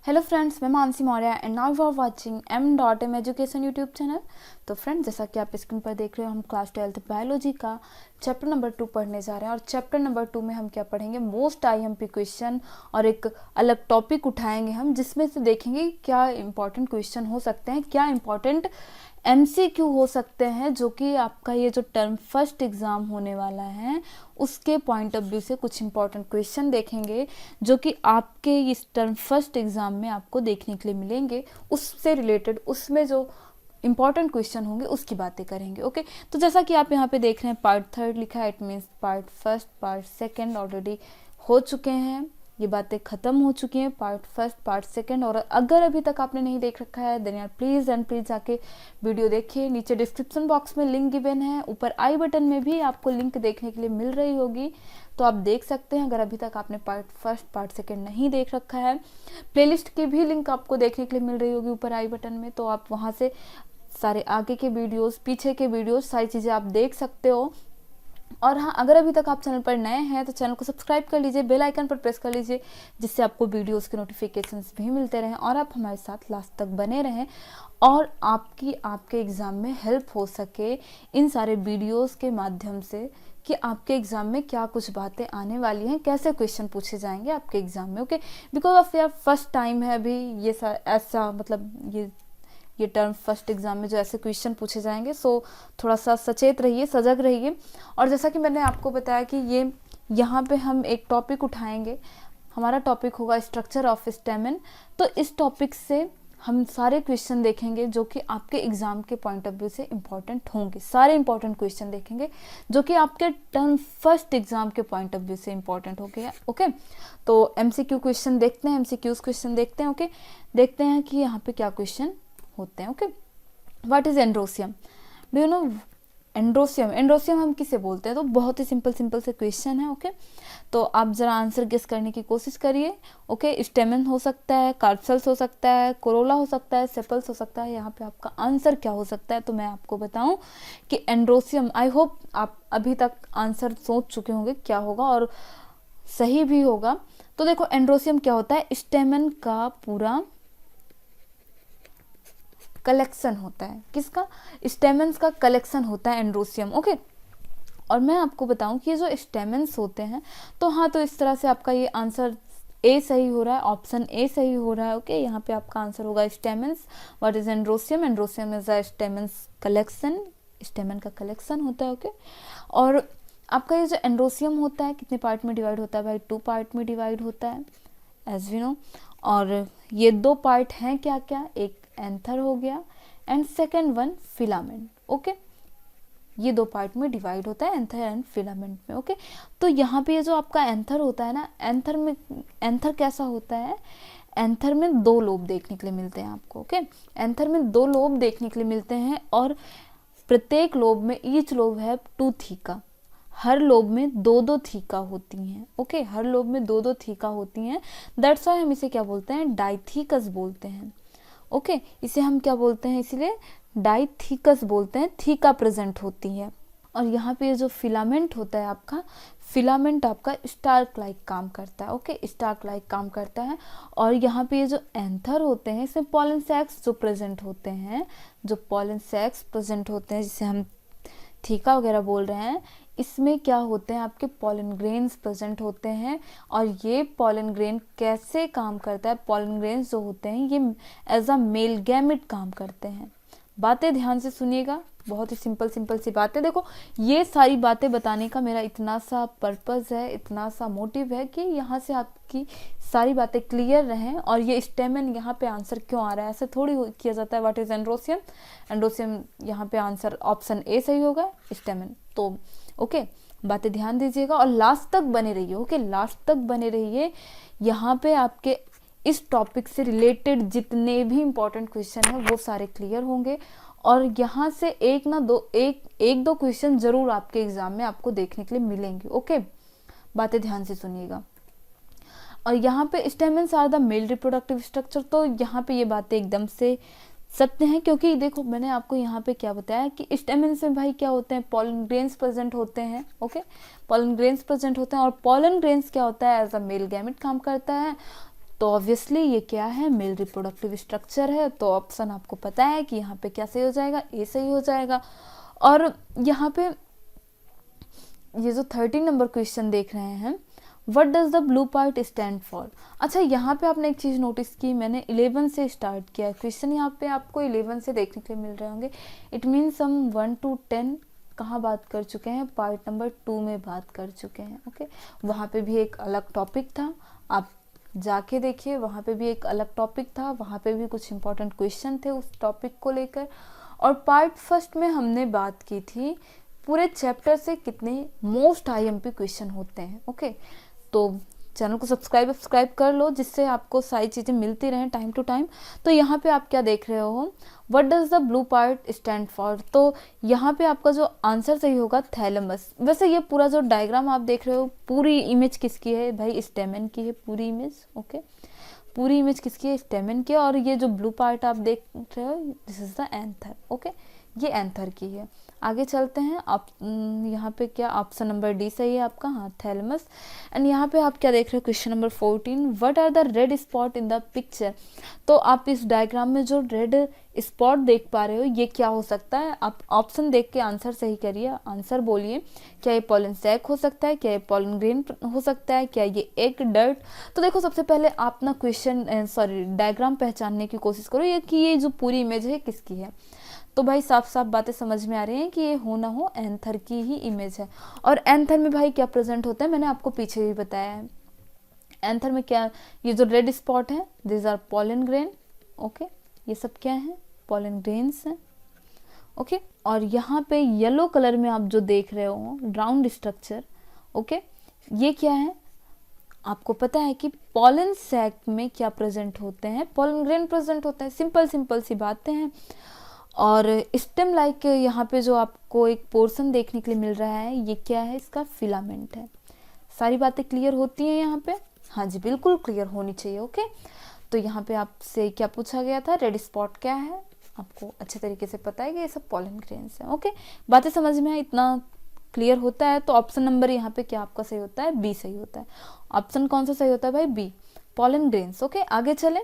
Hello friends, मैं Mansi Maurya and now you are watching m.m education YouTube channel. तो friends, जैसा कि आप स्क्रीन पर देख रहे हो, हम क्लास 12th बायोलॉजी का चैप्टर नंबर 2 पढ़ने जा रहे हैं। और चैप्टर नंबर 2 में हम क्या पढ़ेंगे, मोस्ट आईएमपी क्वेश्चन, और एक अलग टॉपिक उठाएंगे हम, जिसमें से देखेंगे क्या इंपॉर्टेंट क्वेश्चन हो सकते हैं, क्या इंपॉर्टेंट MCQ हो सकते हैं, जो कि आपका ये जो टर्म फर्स्ट एग्ज़ाम होने वाला है उसके पॉइंट ऑफ व्यू से कुछ इंपॉर्टेंट क्वेश्चन देखेंगे, जो कि आपके इस टर्म फर्स्ट एग्ज़ाम में आपको देखने के लिए मिलेंगे। उससे रिलेटेड, उसमें जो इंपॉर्टेंट क्वेश्चन होंगे उसकी बातें करेंगे। ओके, तो जैसा कि आप यहाँ पे देख रहे हैं, पार्ट 3 लिखा है, it means part first part second already हो चुके हैं, ये बातें ख़त्म हो चुकी हैं, पार्ट फर्स्ट पार्ट सेकंड। और अगर अभी तक आपने नहीं देख रखा है देन यार प्लीज़ एंड प्लीज़ जाके वीडियो देखिए। नीचे डिस्क्रिप्शन बॉक्स में लिंक गिवन है, ऊपर आई बटन में भी आपको लिंक देखने के लिए मिल रही होगी, तो आप देख सकते हैं। अगर अभी तक आपने पार्ट फर्स्ट पार्ट सेकंड नहीं देख रखा है, प्लेलिस्ट की भी लिंक आपको देखने के लिए मिल रही होगी ऊपर आई बटन में, तो आप वहाँ से सारे आगे के वीडियोज़, पीछे के वीडियोज़, सारी चीज़ें आप देख सकते हो। और हाँ, अगर अभी तक आप चैनल पर नए हैं तो चैनल को सब्सक्राइब कर लीजिए, बेल आइकन पर प्रेस कर लीजिए, जिससे आपको वीडियोस के नोटिफिकेशंस भी मिलते रहें और आप हमारे साथ लास्ट तक बने रहें और आपके एग्ज़ाम में हेल्प हो सके इन सारे वीडियोस के माध्यम से, कि आपके एग्ज़ाम में क्या कुछ बातें आने वाली हैं, कैसे क्वेश्चन पूछे जाएंगे आपके एग्ज़ाम में। ओके, बिकॉज ऑफ यार फर्स्ट टाइम है अभी ये ऐसा, मतलब ये टर्म फर्स्ट एग्जाम में जो ऐसे क्वेश्चन पूछे जाएंगे, सो थोड़ा सा सचेत रहिए, सजग रहिए। और जैसा कि मैंने आपको बताया कि यहाँ पे हम एक टॉपिक उठाएंगे, हमारा टॉपिक होगा स्ट्रक्चर ऑफ स्टेमन। तो इस टॉपिक से हम सारे क्वेश्चन देखेंगे जो कि आपके एग्जाम के पॉइंट ऑफ व्यू से इंपॉर्टेंट होंगे, सारे इंपॉर्टेंट क्वेश्चन देखेंगे जो कि आपके टर्म फर्स्ट एग्जाम के पॉइंट ऑफ व्यू से इंपॉर्टेंट हो गया। ओके, तो MCQ क्वेश्चन देखते हैं, MCQs क्वेश्चन देखते हैं। ओके, देखते हैं कि यहाँ पे क्या क्वेश्चन होते हैं। Okay, what is androecium, do you know androecium हम किसे बोलते हैं? तो बहुत ही सिंपल से क्वेश्चन है। ओके, तो आप जरा आंसर गेस करने की कोशिश करिए। ओके, स्टेमन हो सकता है, कार्पसेल्स हो सकता है, कोरोला हो सकता है, सेपल्स हो सकता है। यहाँ पे आपका आंसर क्या हो सकता है? तो मैं आपको बताऊं कि एंड्रोसियम, आई होप आप अभी तक आंसर सोच चुके होंगे क्या होगा, और सही भी होगा। तो देखो, एंड्रोसियम क्या होता है? स्टेमन का पूरा कलेक्शन होता है। किसका? स्टेमेंस का कलेक्शन होता है एंड्रोसियम। ओके, और मैं आपको बताऊं कि ये जो स्टेमेंस होते हैं, तो हाँ, तो इस तरह से आपका ये आंसर ए सही हो रहा है, ऑप्शन ए सही हो रहा है। ओके, यहाँ पे आपका आंसर होगा stamens. What is androecium? Androecium is a stamens collection, स्टेमन का कलेक्शन होता है। ओके, और आपका ये जो एंड्रोसियम होता है कितने पार्ट में डिवाइड होता है भाई? 2 पार्ट में डिवाइड होता है, एज वी नो। और ये 2 पार्ट हैं क्या क्या? एक एंथर हो गया and second one filament. Okay, ये 2 पार्ट में डिवाइड होता है, एंथर एंड फिलामेंट में। ओके, तो यहाँ पे ये जो आपका एंथर होता है ना, एंथर कैसा होता है? एंथर में 2 लोब देखने के लिए मिलते हैं आपको। ओके, एंथर में 2 लोब देखने के लिए मिलते हैं, और प्रत्येक लोब में ईच लोब है 2 थीका, हर लोब में 2-2 थीका होती हैं। ओके, हर लोब में 2-2 थीका होती हैं, दैट्स व्हाई हम इसे क्या बोलते हैं? डाइथीकस बोलते हैं। ओके, इसे हम क्या बोलते हैं? इसीलिए डाइथीकस बोलते हैं, थीका प्रेजेंट होती है। और यहाँ पे ये जो फिलामेंट होता है आपका, फिलामेंट आपका स्टार्क लाइक काम करता है। ओके, स्टार्क लाइक काम करता है। और यहाँ पे ये जो एंथर होते हैं, इसमें पॉलन सैक्स जो प्रेजेंट होते हैं, जो पॉलन सैक्स प्रेजेंट होते हैं, जिसे हम थीका वगैरह बोल रहे हैं, इसमें क्या होते हैं? आपके पॉलन ग्रेन्स प्रेजेंट होते हैं। और ये पॉलन ग्रेन कैसे काम करता है? पॉलन ग्रेन्स जो होते हैं ये एज अ मेल गैमेट काम करते हैं। बातें ध्यान से सुनिएगा, बहुत ही सिंपल सी बातें। देखो, ये सारी बातें बताने का मेरा इतना सा पर्पस है, इतना सा मोटिव है कि यहाँ से आपकी सारी बातें क्लियर रहें। और ये स्टेमन यहाँ पे आंसर क्यों आ रहा है, ऐसे थोड़ी किया जाता है। What is androecium? एंड्रोसियम यहाँ पे आंसर ऑप्शन ए सही होगा, स्टेमन। तो ओके, बातें ध्यान दीजिएगा और लास्ट तक बने रहिए। ओके, लास्ट तक बने रहिए। यहाँ पे आपके इस टॉपिक से रिलेटेड जितने भी इंपॉर्टेंट क्वेश्चन हैं वो सारे क्लियर होंगे, और यहाँ से एक दो क्वेश्चन जरूर आपके एग्जाम में आपको देखने के लिए मिलेंगे। ओके, बातें ध्यान से सुनिएगा। और यहाँ पे stamens are the male reproductive structure, तो यहाँ पे ये बातें एकदम से सत्य हैं, क्योंकि देखो मैंने आपको यहाँ पे क्या बताया कि स्टेमेंस में भाई क्या होते हैं? पॉलन ग्रेन्स प्रेजेंट होते हैं। ओके, पॉलन ग्रेन्स प्रेजेंट होते हैं, और पॉलन ग्रेन्स क्या होता है? एज अ मेल गैमेट काम करता है। तो ऑब्वियसली ये क्या है, मेल रिप्रोडक्टिव स्ट्रक्चर है। तो ऑप्शन आपको पता है कि यहाँ पे क्या सही हो जाएगा, ए सही हो जाएगा। और यहाँ पे ये जो 13 नंबर क्वेश्चन देख रहे हैं, what does the blue part stand for. अच्छा, यहाँ पे आपने एक चीज़ नोटिस की, मैंने 11 से स्टार्ट किया है क्वेश्चन, यहाँ पे आपको 11 से देखने के लिए मिल रहे होंगे। इट मीन्स हम 1 to 10 कहाँ बात कर चुके हैं, पार्ट नंबर 2 में बात कर चुके हैं। ओके, वहाँ पे भी एक अलग टॉपिक था, आप जाके देखिए, वहाँ पे भी एक अलग टॉपिक था, वहाँ पे भी कुछ इंपॉर्टेंट क्वेश्चन थे उस टॉपिक को लेकर। और पार्ट फर्स्ट में हमने बात की थी पूरे चैप्टर से कितने मोस्ट आईएमपी क्वेश्चन होते हैं। ओके, तो चैनल को सब्सक्राइब कर लो, जिससे आपको सारी चीज़ें मिलती रहें टाइम टू टाइम। तो यहाँ पे आप क्या देख रहे हो, what does the blue part stand for. तो यहाँ पे आपका जो आंसर सही होगा थैलेमस। वैसे ये पूरा जो डायग्राम आप देख रहे हो, पूरी इमेज किसकी है भाई, स्टेमन की है पूरी इमेज। ओके, पूरी इमेज किसकी है, स्टेमन की। और ये जो ब्लू पार्ट आप देख रहे हो, this is the anther. Okay, ये एंथर की है। आगे चलते हैं, आप यहाँ पे क्या ऑप्शन नंबर डी सही है आपका, हाँ थैलेमस। एंड यहाँ पे आप क्या देख रहे हो, question number 14, what are the red spot in the picture. तो आप इस डायग्राम में जो रेड स्पॉट देख पा रहे हो, ये क्या हो सकता है। आप ऑप्शन देख के आंसर सही करिए, आंसर बोलिए। क्या ये पॉलन सैक हो सकता है, क्या ये पॉलन ग्रेन हो सकता है, क्या ये एक डर्ट। तो देखो, सबसे पहले आप ना डायग्राम पहचानने की कोशिश करो, ये कि ये जो पूरी इमेज है किसकी है। तो भाई साफ साफ बातें समझ में आ रही हैं कि ये हो ना हो एंथर की ही इमेज है। और एंथर में भाई क्या प्रेजेंट होता है, मैंने आपको पीछे भी बताया है। एंथर में क्या, ये जो रेड स्पॉट है, this are pollen grain. Okay, ये सब क्या है, पॉलन ग्रेन्स हैं। ओके, और यहाँ पे येलो कलर में आप जो देख रहे हो राउंड स्ट्रक्चर, ओके, ये क्या है, आपको पता है कि पॉलन सैक में क्या प्रेजेंट होते हैं, पॉलन ग्रेन प्रेजेंट होते हैं। सिंपल सी बातें हैं। और स्टेम लाइक यहाँ पे जो आपको एक पोर्शन देखने के लिए मिल रहा है, ये क्या है, इसका फिलामेंट है। सारी बातें क्लियर होती हैं यहाँ पे, हाँ जी बिल्कुल क्लियर होनी चाहिए। ओके, तो यहाँ पे आपसे क्या पूछा गया था, रेड स्पॉट क्या है, आपको अच्छे तरीके से पता है कि ये सब पॉलन ग्रेन्स हैं। ओके, बातें समझ में इतना क्लियर होता है। तो ऑप्शन नंबर यहाँ पे क्या आपका सही होता है, बी सही होता है। ऑप्शन कौन सा सही होता है भाई, बी, पॉलन ग्रेन्स। ओके, आगे चले,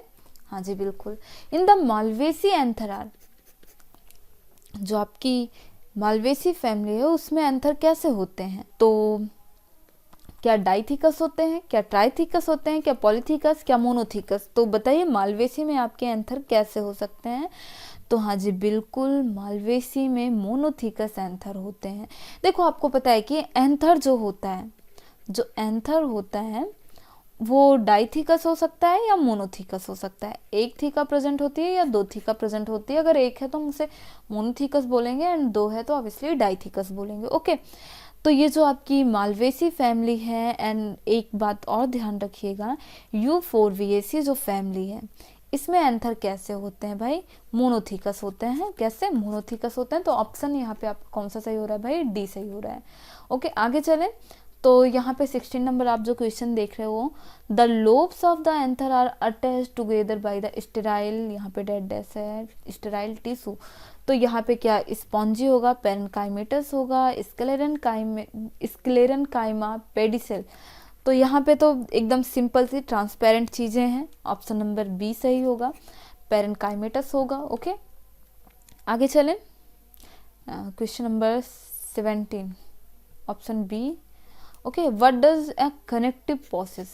हाँ जी बिल्कुल। इन द मालवेसी एंथरार, जो आपकी मालवेसी फैमिली है उसमें एंथर कैसे होते हैं। तो क्या डाइथिकस होते हैं, क्या ट्राइथिकस होते हैं, क्या पॉलीथिकस, क्या मोनोथिकस। तो बताइए मालवेसी में आपके एंथर कैसे हो सकते हैं। तो हाँ जी बिल्कुल, मालवेसी में मोनोथिकस एंथर होते हैं। देखो, आपको पता है कि एंथर जो होता है, जो एंथर होता है वो डाइथिकस हो सकता है या मोनोथिकस हो सकता है। एक थीका प्रेजेंट होती है या दो थीका प्रेजेंट होती है। अगर एक है तो हम उसे मोनोथिकस बोलेंगे, एंड दो है तो ऑब्वियसली डाइथिकस बोलेंगे। ओके, तो ये जो आपकी मालवेसी फैमिली है, एंड एक बात और ध्यान रखिएगा, यूफोरविएसी जो फैमिली है, इसमें एंथर कैसे होते हैं भाई, मोनोथिकस होते हैं। कैसे, मोनोथिकस होते हैं। तो ऑप्शन यहाँ पे आपका कौन सा सही हो रहा है भाई, डी सही हो रहा है। ओके, आगे चलें। तो यहाँ पे 16 नंबर आप जो क्वेश्चन देख रहे हो, the lobes of the anther are attached together by the sterile, यहाँ पे डेड डेस है, स्टेराइल टिश्यू। तो यहाँ पे क्या स्पॉन्जी होगा, पेरेन्काइमेटस होगा, स्क्लेरन काइमा, पेडिसेल। तो यहाँ पे तो एकदम सिंपल सी ट्रांसपेरेंट चीज़ें हैं। ऑप्शन नंबर बी सही होगा, पेरेन्काइमेटस होगा। ओके, आगे चलें। Question number 17, option B. Okay, what does a connective process.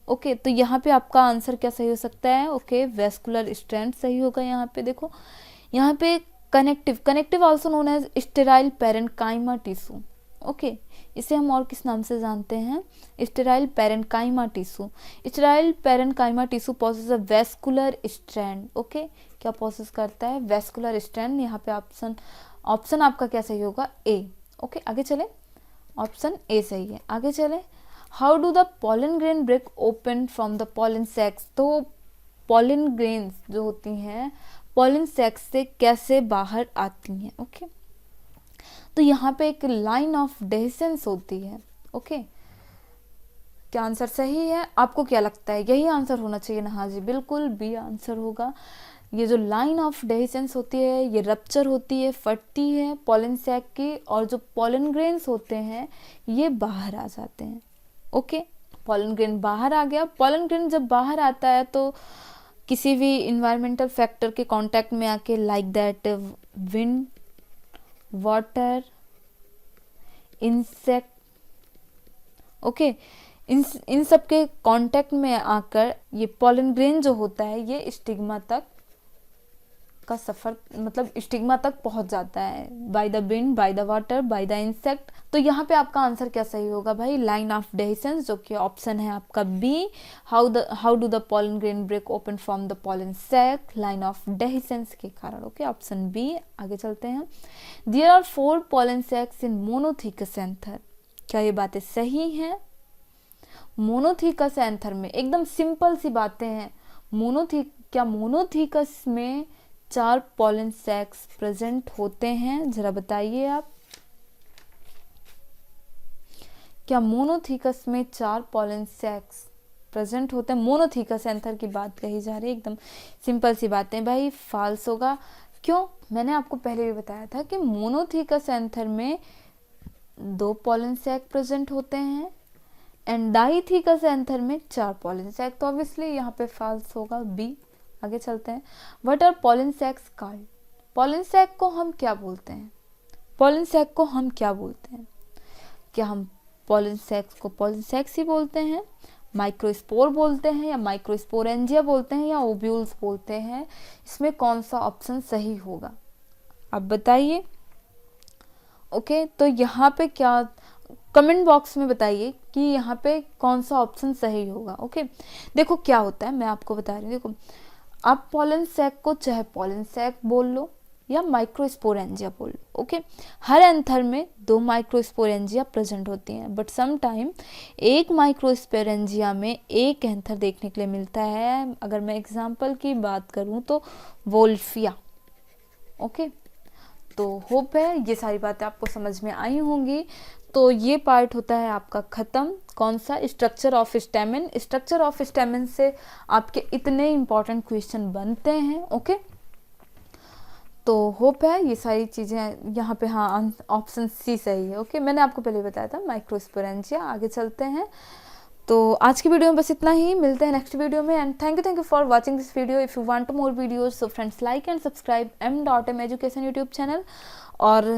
Okay, तो यहाँ पे आपका आंसर क्या सही हो सकता है। ओके, वेस्कुलर स्ट्रेंथ सही होगा। यहाँ पे देखो, यहाँ पे connective also known as sterile parenchyma tissue. Okay, इसे हम और किस नाम से जानते हैं, sterile parenchyma tissue. Sterile parenchyma tissue process a vascular strand. Okay, क्या प्रोसेस करता है, वेस्कुलर स्ट्रैंड। यहाँ पे ऑप्शन आपका क्या सही होगा, ए। ओके, आगे चले, ऑप्शन ए सही है। आगे चले, how do the pollen grain break open from the pollen sacs. तो पॉलन ग्रेन्स जो होती हैं पॉलन सैक्स से कैसे बाहर आती हैं। ओके, तो यहाँ पे एक लाइन ऑफ डेहिसेंस होती है। ओके, क्या आंसर सही है, आपको क्या लगता है, यही आंसर होना चाहिए ना। हाँ जी बिल्कुल, बी आंसर होगा। ये जो लाइन ऑफ डेहिसेंस होती है, ये रप्चर होती है, फटती है पॉलन सैक की, और जो पॉलन ग्रेन्स होते हैं ये बाहर आ जाते हैं। ओके, पॉलन ग्रेन बाहर आ गया। पॉलन ग्रेन जब बाहर आता है तो किसी भी इन्वायरमेंटल फैक्टर के कांटेक्ट में आके, like that wind, water, insect, okay, इन सब के कांटेक्ट में आकर ये पॉलन ग्रेन जो होता है ये स्टिग्मा तक का सफर, मतलब स्टिग्मा तक पहुंच जाता है, by the wind, by the water, by the insect. तो यहाँ पे आपका आंसर क्या सही होगा भाई? लाइन ऑफ डेहिसेंस, जो कि ऑप्शन है आपका B. How do the pollen grain break open from the pollen sac? Line of dehiscence के कारण। Okay, option B. आगे चलते हैं। There are 4 pollen sacs in monothecous anther. क्या ये बातें सही हैं? मोनोथीकस एंथर में एकदम सिंपल सी बातें हैं। क्या मोनोथीकस में 4 पॉलन सैक्स प्रेजेंट होते हैं? जरा बताइए आप, क्या मोनोथीकस में 4 पॉलन सैक्स प्रेजेंट होते हैं? मोनोथीकस एंथर की बात कही जा रही है, एकदम सिंपल सी बातें। भाई फाल्स होगा। क्यों? मैंने आपको पहले भी बताया था कि मोनोथीकस एंथर में 2 पॉलन सैक प्रेजेंट होते हैं एंड डाइथीकस एंथर में 4 पॉलन सैक, तो ऑब्वियसली यहाँ पे फाल्स होगा, बी। आगे चलते हैं। What are pollen sacs called? Pollen sac को हम क्या बोलते हैं? पॉलन सैक को हम क्या बोलते हैं? क्या हम पॉलन सैक्स को पॉलन सैक्स ही बोलते हैं, माइक्रोस्पोर बोलते हैं, या माइक्रोस्पोरेंजिया बोलते हैं, या ओव्यूल्स बोलते हैं? इसमें कौन सा ऑप्शन सही होगा आप बताइए। ओके, तो यहाँ पे क्या, कमेंट बॉक्स में बताइए कि यहाँ पे कौन सा ऑप्शन सही होगा। ओके, देखो क्या होता है, मैं आपको बता रही हूँ। देखो, आप पॉलन सैक को चाहे पॉलन सैक बोल लो या माइक्रोस्पोरेंजिया बोल लो। ओके, हर एंथर में 2 माइक्रोस्पोरेंजिया प्रेजेंट होती हैं, बट सम टाइम एक माइक्रोस्पोरेंजिया में एक एंथर देखने के लिए मिलता है। अगर मैं एग्जांपल की बात करूं तो वोल्फिया। ओके, तो होप है ये सारी बातें आपको समझ में आई होंगी। तो ये पार्ट होता है आपका ख़त्म। कौन सा? Structure of स्टेमन। स्ट्रक्चर ऑफ स्टेमन से आपके इतने इंपॉर्टेंट क्वेश्चन बनते हैं। ओके, तो होप है ये सारी चीज़ें यहाँ पे, हाँ ऑप्शन सी सही है। ओके, मैंने आपको पहले बताया था माइक्रोस्पोरेंजिया। आगे चलते हैं। तो आज की वीडियो में बस इतना ही, मिलते हैं नेक्स्ट वीडियो में। And thank you for watching this video. If you want more videos so friends like and subscribe m.m education YouTube channel. और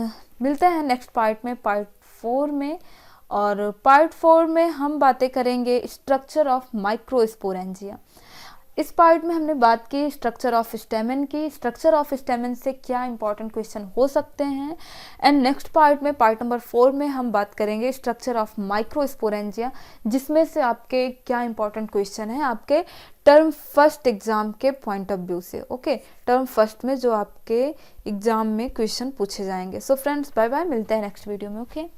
मिलते हैं नेक्स्ट पार्ट में, पार्ट 4 में। और पार्ट 4 में हम बातें करेंगे स्ट्रक्चर ऑफ माइक्रोस्पोरेंजिया। इस पार्ट में हमने बात की स्ट्रक्चर ऑफ स्टेमन की। स्ट्रक्चर ऑफ स्टेमन से क्या इंपॉर्टेंट क्वेश्चन हो सकते हैं। एंड नेक्स्ट पार्ट में, पार्ट नंबर 4 में हम बात करेंगे स्ट्रक्चर ऑफ माइक्रोस्पोरेंजिया, जिसमें से आपके क्या इंपॉर्टेंट क्वेश्चन है आपके टर्म फर्स्ट एग्जाम के पॉइंट ऑफ व्यू से। ओके, टर्म फर्स्ट में जो आपके एग्जाम में क्वेश्चन पूछे जाएंगे। सो फ्रेंड्स, बाय बाय, मिलते हैं नेक्स्ट वीडियो में। ओके।